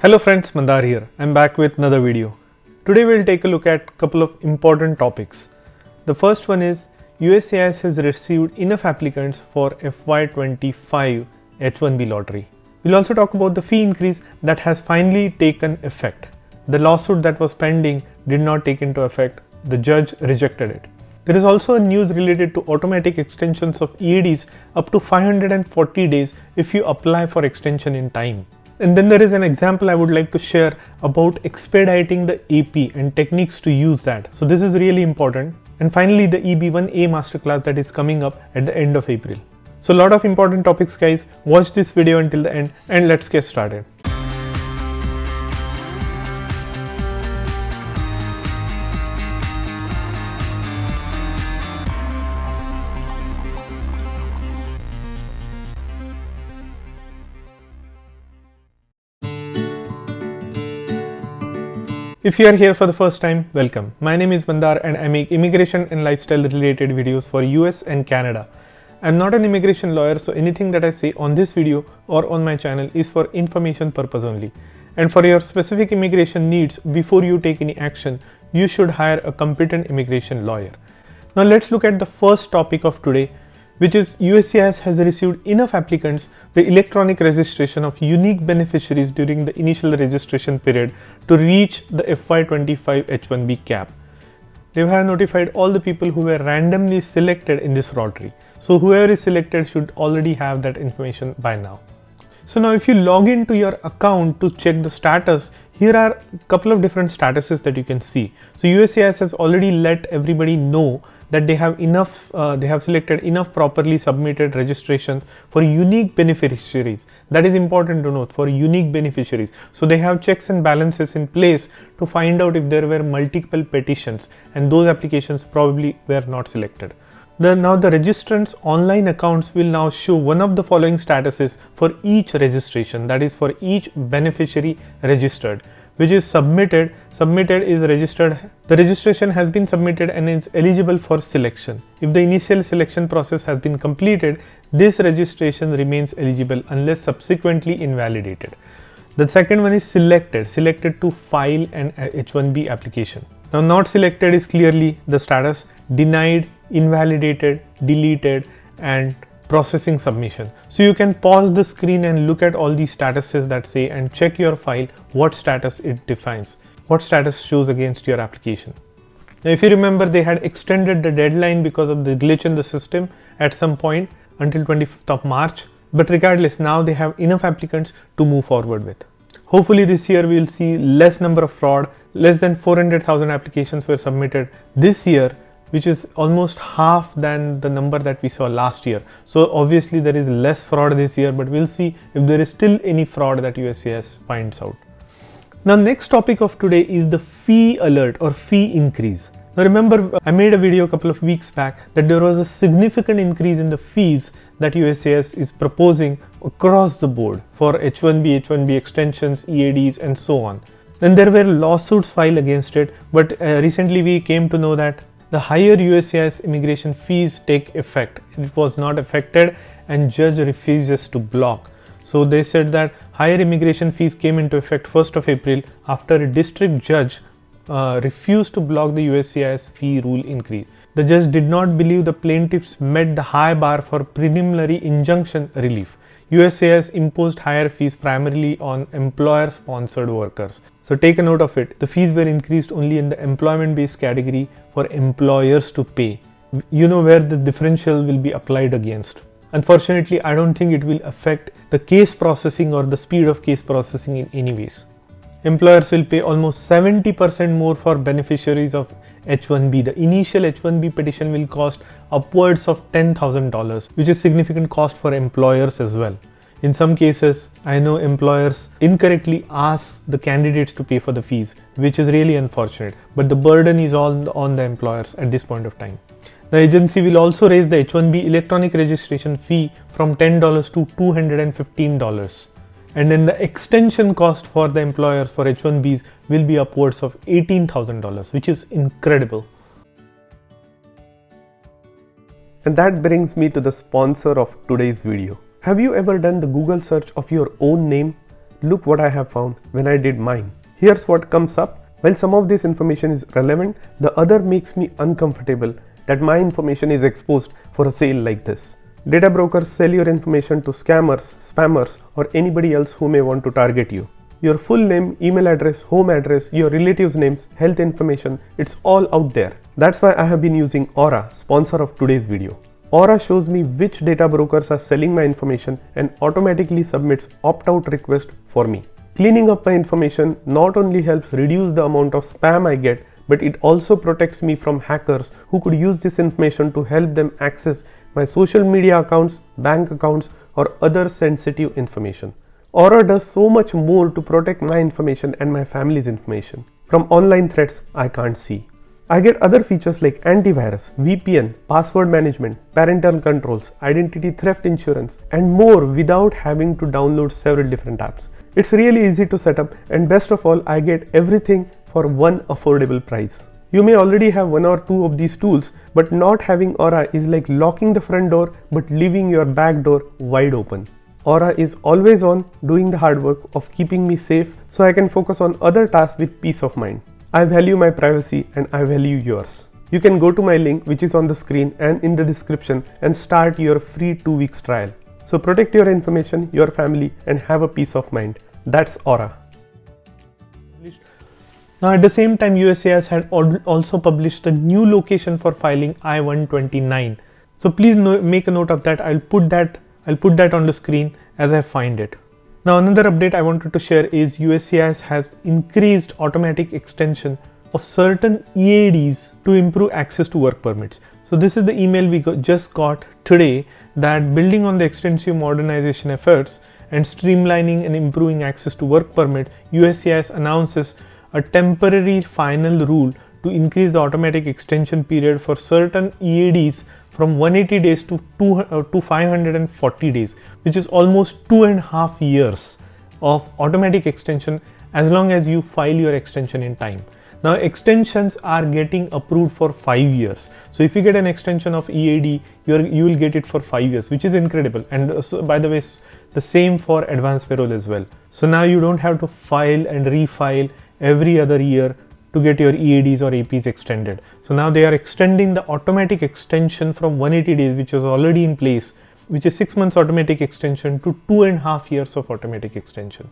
Hello friends, Mandar here. I'm back with another video. Today we'll take a look at a couple of important topics. The first one is USCIS has received enough applicants for FY25 H1B lottery. We'll also talk about the fee increase that has finally taken effect. The lawsuit that was pending did not take into effect. The judge rejected it. There is also a news related to automatic extensions of EADs up to 540 days if you apply for extension in time. And then there is an example I would like to share about expediting the AP and techniques to use that. So this is really important. And finally, the EB1A masterclass that is coming up at the end of April. So a lot of important topics, guys. Watch this video until the end and let's get started. If you are here for the first time, welcome. My name is Mandar and I make immigration and lifestyle related videos for US and Canada. I'm not an immigration lawyer, so anything that I say on this video or on my channel is for information purpose only. And for your specific immigration needs, before you take any action, you should hire a competent immigration lawyer. Now let's look at the first topic of today, which is USCIS has received enough applicants, the electronic registration of unique beneficiaries during the initial registration period to reach the FY25 H1B cap. They have notified all the people who were randomly selected in this lottery. So whoever is selected should already have that information by now. So now if you log into your account to check the status, here are a couple of different statuses that you can see. So USCIS has already let everybody know that they have enough, they have selected enough properly submitted registrations for unique beneficiaries. That is important to note, for unique beneficiaries. So they have checks and balances in place to find out if there were multiple petitions and those applications probably were not selected. Now the registrants' online accounts will now show one of the following statuses for each registration, that is for each beneficiary registered, which is submitted is registered. The registration has been submitted and is eligible for selection. If the initial selection process has been completed, this registration remains eligible unless subsequently invalidated. The second one is selected to file an H1B application. Now not selected is clearly the status: denied, invalidated, deleted, and processing submission. So you can pause the screen and look at all these statuses that say and check your file what status it defines, what status shows against your application. Now if you remember, they had extended the deadline because of the glitch in the system at some point until 25th of March. But regardless, now they have enough applicants to move forward with. Hopefully this year we will see less number of fraud. Less than 400,000 applications were submitted this year, which is almost half than the number that we saw last year. So obviously there is less fraud this year, but we'll see if there is still any fraud that USCIS finds out. Now next topic of today is the fee alert or fee increase. Now remember, I made a video a couple of weeks back that there was a significant increase in the fees that USCIS is proposing across the board for H1B, H1B extensions, EADs and so on. Then there were lawsuits filed against it, but recently we came to know that the higher USCIS immigration fees take effect. It was not affected and judge refuses to block. So they said that higher immigration fees came into effect 1st of April after a district judge refused to block the USCIS fee rule increase. The judge did not believe the plaintiffs met the high bar for preliminary injunction relief. USCIS imposed higher fees primarily on employer-sponsored workers. So take a note of it. The fees were increased only in the employment-based category for employers to pay. You know where the differential will be applied against. Unfortunately, I don't think it will affect the case processing or the speed of case processing in any ways. Employers will pay almost 70% more for beneficiaries of H1B. The initial H1B petition will cost upwards of $10,000, which is significant cost for employers as well. In some cases, I know employers incorrectly ask the candidates to pay for the fees, which is really unfortunate, but the burden is all on the employers at this point of time. The agency will also raise the H1B electronic registration fee from $10 to $215. And then the extension cost for the employers for H1Bs will be upwards of $18,000, which is incredible. And that brings me to the sponsor of today's video. Have you ever done the Google search of your own name? look what I have found when I did mine. Here's what comes up. While some of this information is relevant, the other makes me uncomfortable that my information is exposed for a sale like this. Data brokers sell your information to scammers, spammers, or anybody else who may want to target you. Your full name, email address, home address, your relatives' names, health information, it's all out there. That's why I have been using Aura, sponsor of today's video. Aura shows me which data brokers are selling my information and automatically submits opt-out request for me. Cleaning up my information not only helps reduce the amount of spam I get, but it also protects me from hackers who could use this information to help them access my social media accounts, bank accounts, or other sensitive information. Aura does so much more to protect my information and my family's information from online threats I can't see. I get other features like antivirus, VPN, password management, parental controls, identity theft insurance, and more without having to download several different apps. It's really easy to set up, and best of all, I get everything for one affordable price. You may already have one or two of these tools, but not having Aura is like locking the front door but leaving your back door wide open. Aura is always on, doing the hard work of keeping me safe so I can focus on other tasks with peace of mind. I value my privacy and I value yours. You can go to my link which is on the screen and in the description and start your free 2 weeks trial. So protect your information, your family, and have a peace of mind. That's Aura. Now at the same time, USCIS had also published a new location for filing I-129. So please make a note of that. I'll put that on the screen as I find it. Now another update I wanted to share is USCIS has increased automatic extension of certain EADs to improve access to work permits. So this is the email we just got today, that building on the extensive modernization efforts and streamlining and improving access to work permit, USCIS announces a temporary final rule to increase the automatic extension period for certain EADs from 180 days to 540 days, which is almost 2.5 years of automatic extension as long as you file your extension in time. Now extensions are getting approved for 5 years. So if you get an extension of EAD, you will get it for 5 years, which is incredible. And so, by the way, the same for advanced payroll as well. So now you don't have to file and refile every other year to get your EADs or APs extended. So now they are extending the automatic extension from 180 days, which was already in place, which is 6 months automatic extension, to 2.5 years of automatic extension,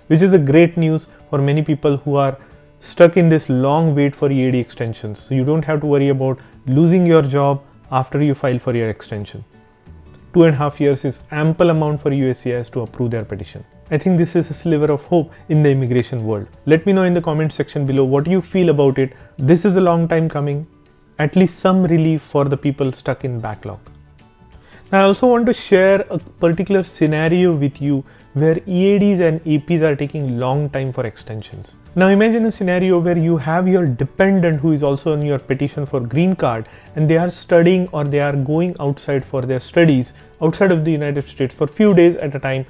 which is a great news for many people who are stuck in this long wait for EAD extensions. So you don't have to worry about losing your job after you file for your extension. 2.5 years is ample amount for USCIS to approve their petition. I think this is a sliver of hope in the immigration world. Let me know in the comment section below what you feel about it. This is a long time coming. At least some relief for the people stuck in backlog. Now I also want to share a particular scenario with you where EADs and APs are taking long time for extensions. Now imagine a scenario where you have your dependent who is also on your petition for green card, and they are studying or they are going outside for their studies outside of the United States for few days at a time,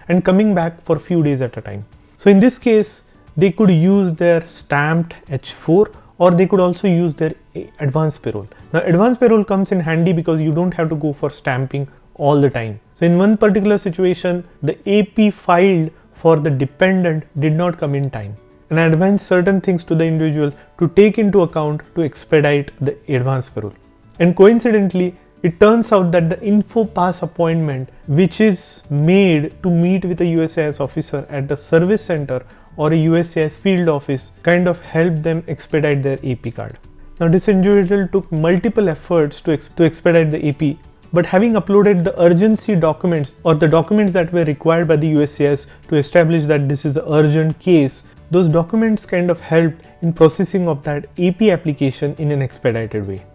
and coming back for few days at a time. So in this case, they could use their stamped H4, or they could also use their advanced payroll. Now advanced payroll comes in handy because you don't have to go for stamping all the time. So in one particular situation, the AP filed for the dependent did not come in time, and advanced certain things to the individual to take into account to expedite the advanced payroll. And coincidentally, it turns out that the info pass appointment, which is made to meet with a USCIS officer at the service center or a USCIS field office, kind of helped them expedite their AP card. Now this individual took multiple efforts to expedite the AP, but having uploaded the urgency documents or the documents that were required by the USCIS to establish that this is an urgent case, those documents kind of helped in processing of that AP application in an expedited way.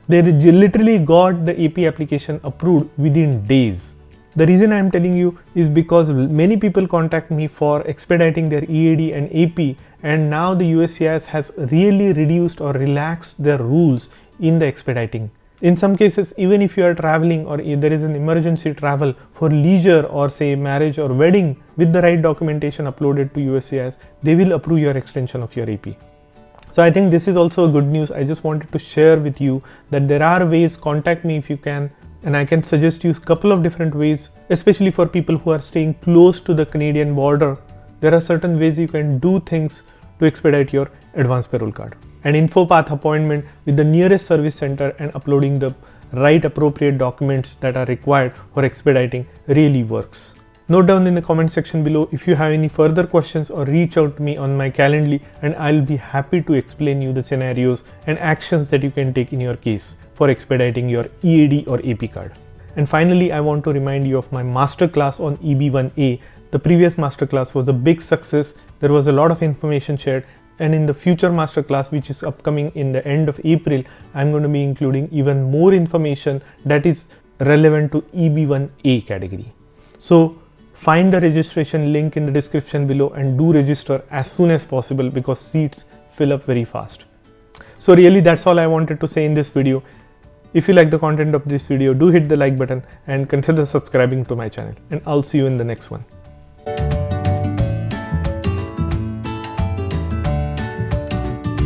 They literally got the AP application approved within days. The reason I am telling you is because many people contact me for expediting their EAD and AP, and now the USCIS has really reduced or relaxed their rules in the expediting. In some cases, even if you are traveling or there is an emergency travel for leisure or say marriage or wedding, with the right documentation uploaded to USCIS, they will approve your extension of your AP. So I think this is also a good news. I just wanted to share with you that there are ways. Contact me if you can, and I can suggest you a couple of different ways, especially for people who are staying close to the Canadian border there are certain ways you can do things to expedite your advanced payroll card. An info path appointment with the nearest service center and uploading the right appropriate documents that are required for expediting really works. Note down in the comment section below if you have any further questions, or reach out to me on my Calendly and I'll be happy to explain you the scenarios and actions that you can take in your case for expediting your EAD or AP card. And finally, I want to remind you of my masterclass on EB1A. The previous masterclass was a big success. There was a lot of information shared, and in the future masterclass, which is upcoming in the end of April, I'm going to be including even more information that is relevant to EB1A category. So find the registration link in the description below and do register as soon as possible because seats fill up very fast. So really, that's all I wanted to say in this video. If you like the content of this video, do hit the like button and consider subscribing to my channel, and I'll see you in the next one.